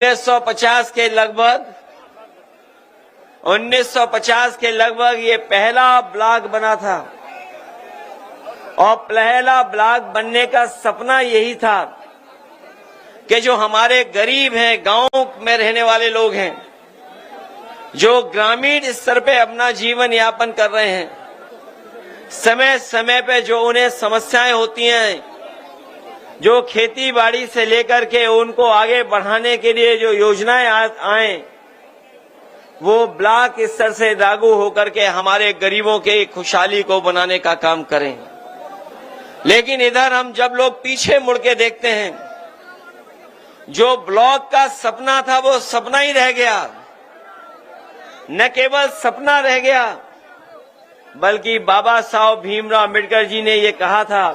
1950 के लगभग ये पहला ब्लॉक बना था और पहला ब्लॉक बनने का सपना यही था कि जो हमारे गरीब हैं, गांव में रहने वाले लोग हैं, जो ग्रामीण स्तर पे अपना जीवन यापन कर रहे हैं, समय समय पे जो उन्हें समस्याएं होती हैं, जो खेती बाड़ी से लेकर के उनको आगे बढ़ाने के लिए जो योजनाएं आए, वो ब्लॉक स्तर से लागू होकर के हमारे गरीबों के खुशहाली को बनाने का काम करें। लेकिन इधर हम जब लोग पीछे मुड़ के देखते हैं, जो ब्लॉक का सपना था वो सपना ही रह गया। न केवल सपना रह गया, बल्कि बाबा साहब भीमराव अम्बेडकर जी ने ये कहा था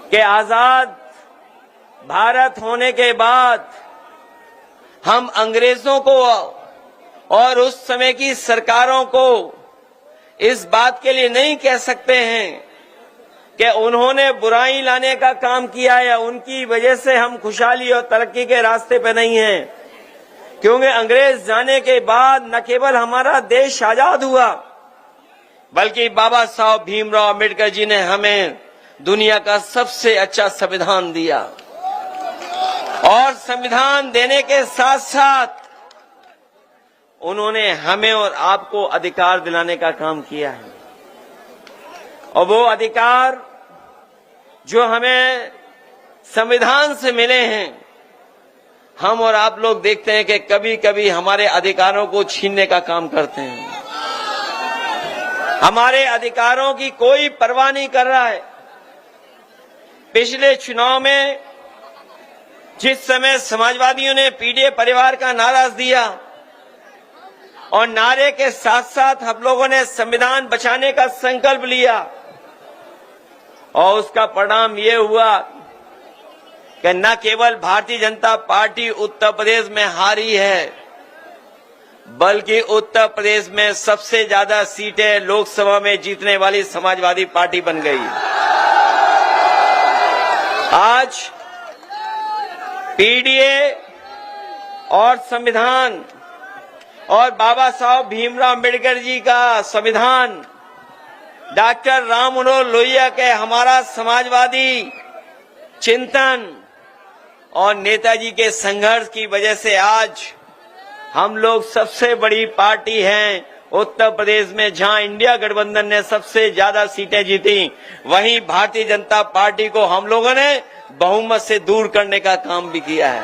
कि आजाद भारत होने के बाद हम अंग्रेजों को और उस समय की सरकारों को इस बात के लिए नहीं कह सकते हैं कि उन्होंने बुराई लाने का काम किया या उनकी वजह से हम खुशहाली और तरक्की के रास्ते पे नहीं हैं, क्योंकि अंग्रेज जाने के बाद न केवल हमारा देश आजाद हुआ, बल्कि बाबा साहब भीमराव अम्बेडकर जी ने हमें दुनिया का सबसे अच्छा संविधान दिया और संविधान देने के साथ साथ उन्होंने हमें और आपको अधिकार दिलाने का काम किया है। और वो अधिकार जो हमें संविधान से मिले हैं, हम और आप लोग देखते हैं कि कभी कभी हमारे अधिकारों को छीनने का काम करते हैं। हमारे अधिकारों की कोई परवाह नहीं कर रहा है। पिछले चुनाव में जिस समय समाजवादियों ने पीडीए परिवार का नारा दिया और नारे के साथ साथ हम लोगों ने संविधान बचाने का संकल्प लिया, और उसका परिणाम ये हुआ कि न केवल भारतीय जनता पार्टी उत्तर प्रदेश में हारी है, बल्कि उत्तर प्रदेश में सबसे ज्यादा सीटें लोकसभा में जीतने वाली समाजवादी पार्टी बन गई। आज पीडीए और संविधान और बाबा साहब भीमराव अम्बेडकर जी का संविधान, डॉक्टर राम मनोहर लोहिया के हमारा समाजवादी चिंतन और नेताजी के संघर्ष की वजह से आज हम लोग सबसे बड़ी पार्टी हैं उत्तर प्रदेश में। जहां इंडिया गठबंधन ने सबसे ज्यादा सीटें जीती, वहीं भारतीय जनता पार्टी को हम लोगों ने बहुमत से दूर करने का काम भी किया है।